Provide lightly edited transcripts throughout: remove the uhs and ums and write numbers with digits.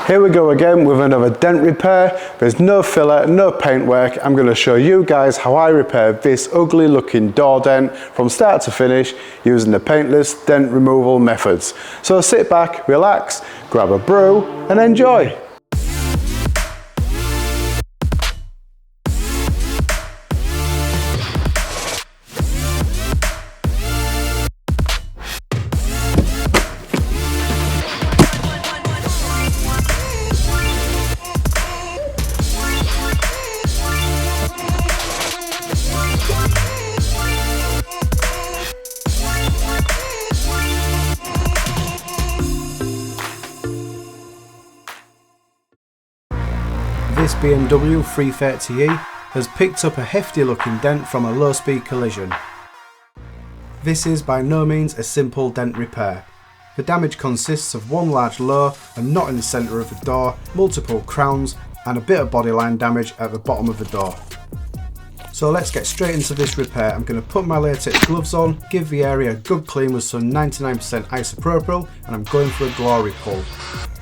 Here we go again with another dent repair. There's no filler, no paint work. I'm going to show you guys how I repair this ugly looking door dent from start to finish using the paintless dent removal methods. So sit back, relax, grab a brew and enjoy. This BMW 330e has picked up a hefty looking dent from a low speed collision. This is by no means a simple dent repair. The damage consists of one large low and knot in the centre of the door, multiple crowns and a bit of bodyline damage at the bottom of the door. So let's get straight into this repair. I'm going to put my latex gloves on, give the area a good clean with some 99% isopropyl, and I'm going for a glory pull.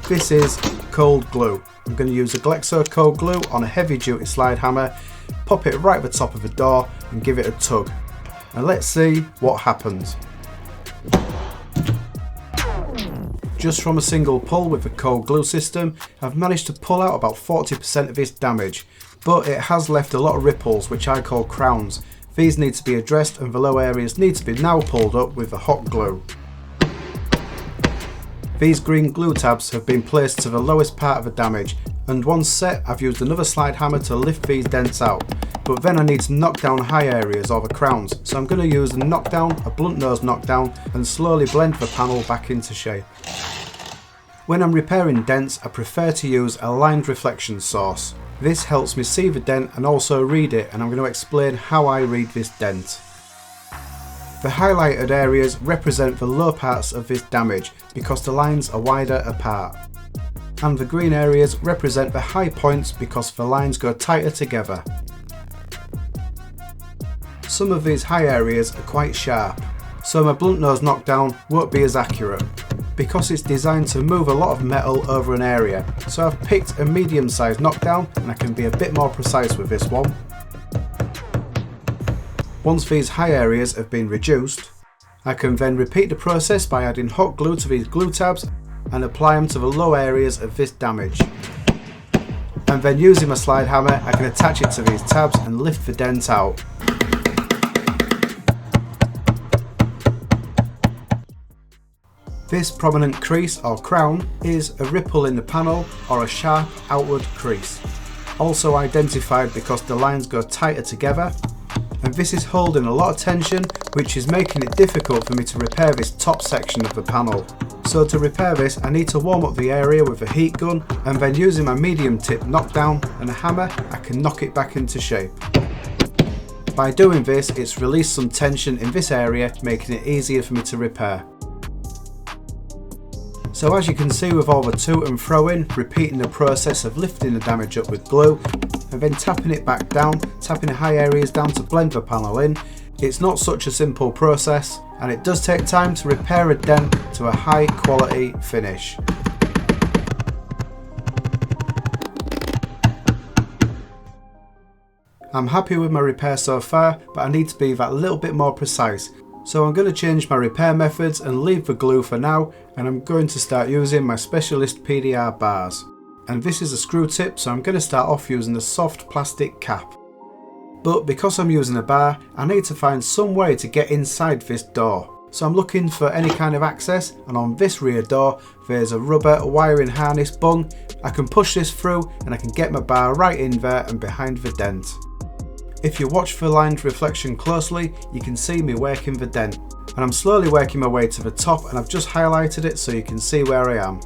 This is cold glue. I'm going to use a Glexo cold glue on a heavy duty slide hammer, pop it right at the top of the door and give it a tug. And let's see what happens. Just from a single pull with the cold glue system, I've managed to pull out about 40% of this damage, but it has left a lot of ripples which I call crowns. These need to be addressed and the low areas need to be now pulled up with the hot glue. These green glue tabs have been placed to the lowest part of the damage, and once set I've used another slide hammer to lift these dents out, but then I need to knock down high areas or the crowns, so I'm going to use a knockdown, a blunt nose knockdown, and slowly blend the panel back into shape. When I'm repairing dents I prefer to use a lined reflection source. This helps me see the dent and also read it, and I'm going to explain how I read this dent. The highlighted areas represent the low parts of this damage because the lines are wider apart. And the green areas represent the high points because the lines go tighter together. Some of these high areas are quite sharp, so my blunt nose knockdown won't be as accurate because it's designed to move a lot of metal over an area. So I've picked a medium sized knockdown and I can be a bit more precise with this one. Once these high areas have been reduced, I can then repeat the process by adding hot glue to these glue tabs and apply them to the low areas of this damage. And then using my slide hammer I can attach it to these tabs and lift the dent out. This prominent crease or crown is a ripple in the panel or a sharp outward crease, also identified because the lines go tighter together. And this is holding a lot of tension, which is making it difficult for me to repair this top section of the panel. So to repair this I need to warm up the area with a heat gun, and then using my medium tip knockdown and a hammer I can knock it back into shape. By doing this it's released some tension in this area, making it easier for me to repair. So as you can see with all the to and fro in, repeating the process of lifting the damage up with glue and then tapping it back down, tapping the high areas down to blend the panel in. It's not such a simple process and it does take time to repair a dent to a high quality finish. I'm happy with my repair so far, but I need to be that little bit more precise. So I'm going to change my repair methods and leave the glue for now, and I'm going to start using my specialist PDR bars. And this is a screw tip, so I'm going to start off using a soft plastic cap. But because I'm using a bar, I need to find some way to get inside this door. So I'm looking for any kind of access, and on this rear door there's a rubber wiring harness bung. I can push this through and I can get my bar right in there and behind the dent. If you watch the lined reflection closely, you can see me working the dent. And I'm slowly working my way to the top, and I've just highlighted it so you can see where I am.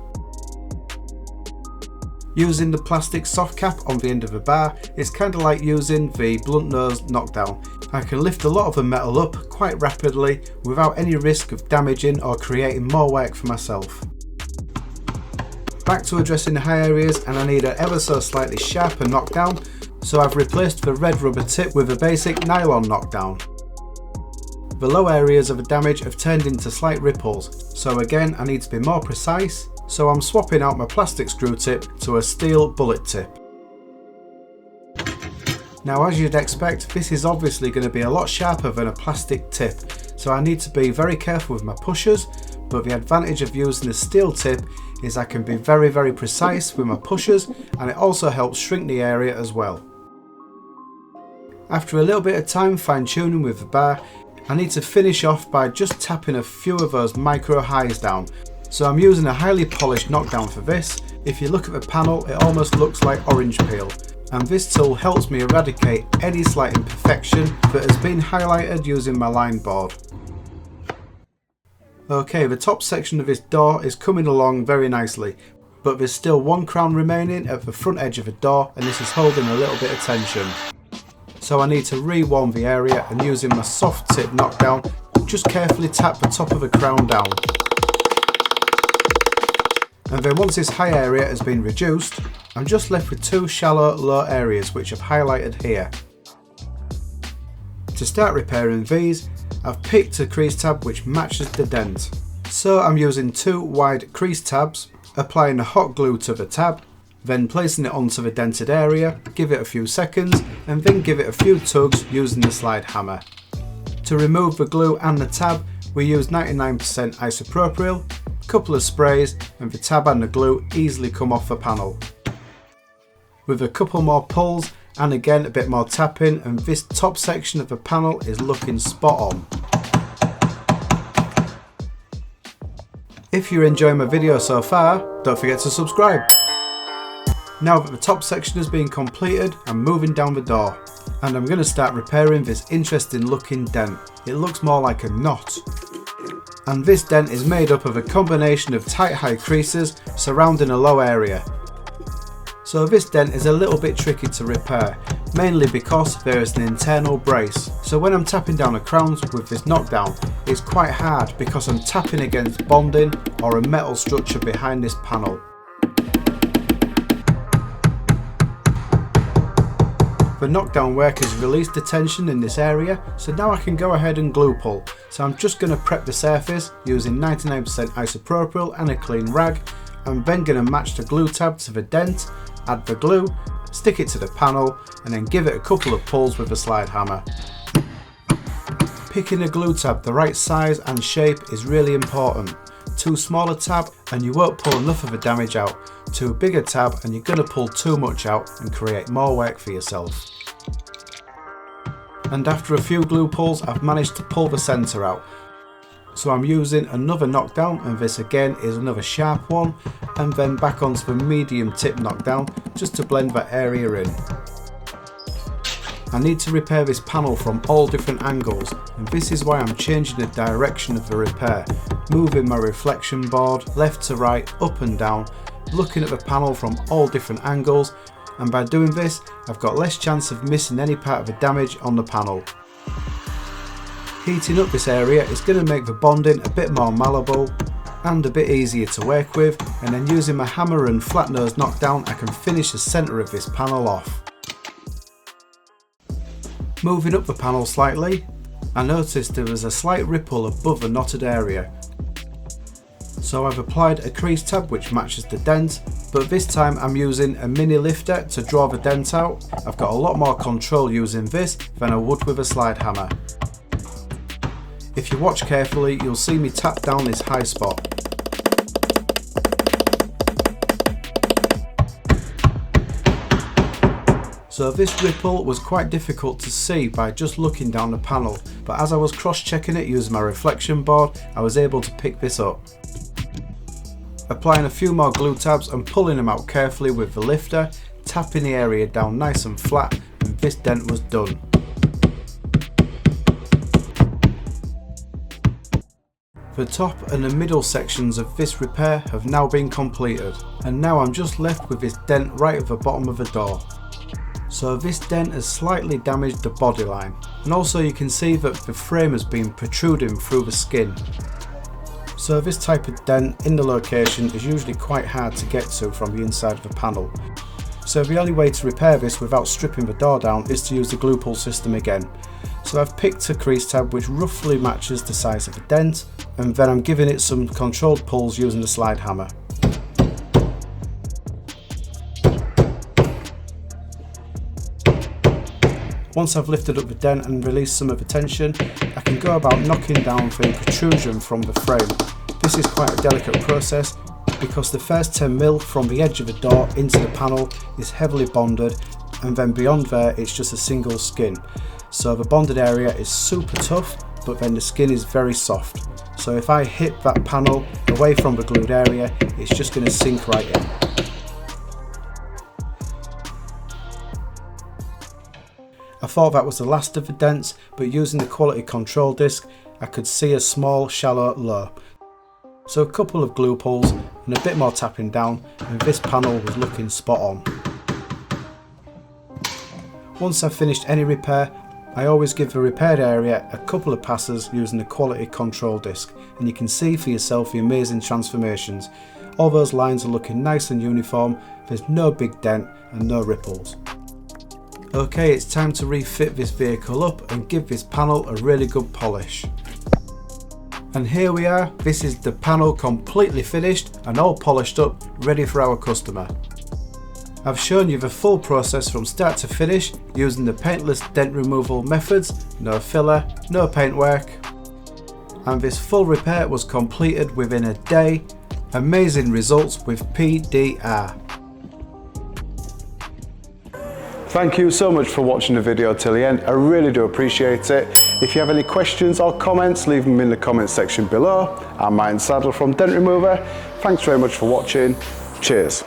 Using the plastic soft cap on the end of the bar, it's kind of like using the blunt nose knockdown. I can lift a lot of the metal up quite rapidly without any risk of damaging or creating more work for myself. Back to addressing the high areas, and I need an ever so slightly sharper knockdown. So I've replaced the red rubber tip with a basic nylon knockdown. The low areas of the damage have turned into slight ripples, so again I need to be more precise So I'm swapping out my plastic screw tip to a steel bullet tip. Now, as you'd expect, this is obviously going to be a lot sharper than a plastic tip, so I need to be very careful with my pushers, but the advantage of using a steel tip is I can be very precise with my pushers, and it also helps shrink the area as well. After a little bit of time fine tuning with the bar, I need to finish off by just tapping a few of those micro highs down. So I'm using a highly polished knockdown for this. If you look at the panel, it almost looks like orange peel. And this tool helps me eradicate any slight imperfection that has been highlighted using my line board. Okay, the top section of this door is coming along very nicely, but there's still one crown remaining at the front edge of the door, and this is holding a little bit of tension. So I need to re-warm the area, and using my soft tip knockdown, just carefully tap the top of the crown down. And then once this high area has been reduced, I'm just left with two shallow low areas which I've highlighted here. To start repairing these, I've picked a crease tab which matches the dent. So I'm using two wide crease tabs, applying a hot glue to the tab, then placing it onto the dented area, give it a few seconds, and then give it a few tugs using the slide hammer. To remove the glue and the tab, we use 99% isopropyl, a couple of sprays, and the tab and the glue easily come off the panel. With a couple more pulls and again a bit more tapping, and this top section of the panel is looking spot on. If you're enjoying my video so far, don't forget to subscribe. Now that the top section has been completed, I'm moving down the door, and I'm going to start repairing this interesting looking dent. It looks more like a knot. And this dent is made up of a combination of tight high creases surrounding a low area. So this dent is a little bit tricky to repair, mainly because there is an internal brace. So when I'm tapping down the crowns with this knockdown, it's quite hard because I'm tapping against bonding or a metal structure behind this panel. The knockdown work has released the tension in this area, so now I can go ahead and glue pull. So I'm just going to prep the surface using 99% isopropyl and a clean rag. I'm then going to match the glue tab to the dent, add the glue, stick it to the panel, and then give it a couple of pulls with a slide hammer. Picking a glue tab the right size and shape is really important. Too small a tab and you won't pull enough of the damage out. Too big a tab and you're going to pull too much out and create more work for yourself. And after a few glue pulls, I've managed to pull the centre out. So I'm using another knockdown, and this again is another sharp one, and then back onto the medium tip knockdown just to blend that area in. I need to repair this panel from all different angles, and this is why I'm changing the direction of the repair, moving my reflection board left to right, up and down, looking at the panel from all different angles, and by doing this I've got less chance of missing any part of the damage on the panel. Heating up this area is going to make the bonding a bit more malleable and a bit easier to work with, and then using my hammer and flat nose knockdown I can finish the centre of this panel off. Moving up the panel slightly, I noticed there was a slight ripple above the knotted area. So I've applied a crease tab which matches the dent, but this time I'm using a mini lifter to draw the dent out. I've got a lot more control using this than I would with a slide hammer. If you watch carefully, you'll see me tap down this high spot. So this ripple was quite difficult to see by just looking down the panel, but as I was cross-checking it using my reflection board, I was able to pick this up. Applying a few more glue tabs and pulling them out carefully with the lifter, tapping the area down nice and flat, and this dent was done. The top and the middle sections of this repair have now been completed, and now I'm just left with this dent right at the bottom of the door. So this dent has slightly damaged the bodyline, and also you can see that the frame has been protruding through the skin. So this type of dent in the location is usually quite hard to get to from the inside of the panel. So the only way to repair this without stripping the door down is to use the glue pull system again. So I've picked a crease tab which roughly matches the size of the dent, and then I'm giving it some controlled pulls using the slide hammer. Once I've lifted up the dent and released some of the tension, I can go about knocking down the protrusion from the frame. This is quite a delicate process because the first 10mm from the edge of the door into the panel is heavily bonded, and then beyond there it's just a single skin. So the bonded area is super tough, but then the skin is very soft. So if I hit that panel away from the glued area, it's just going to sink right in. I thought that was the last of the dents, but using the quality control disc I could see a small shallow low. So a couple of glue pulls and a bit more tapping down and this panel was looking spot on. Once I've finished any repair, I always give the repaired area a couple of passes using the quality control disc, and you can see for yourself the amazing transformations. All those lines are looking nice and uniform, there's no big dent and no ripples. Okay, it's time to refit this vehicle up and give this panel a really good polish. And here we are, this is the panel completely finished and all polished up, ready for our customer. I've shown you the full process from start to finish using the paintless dent removal methods, no filler, no paintwork, and this full repair was completed within a day. Amazing results with PDR. Thank you so much for watching the video till the end. I really do appreciate it. If you have any questions or comments, leave them in the comments section below. I'm Martin Saddle from Dent Remover. Thanks very much for watching. Cheers.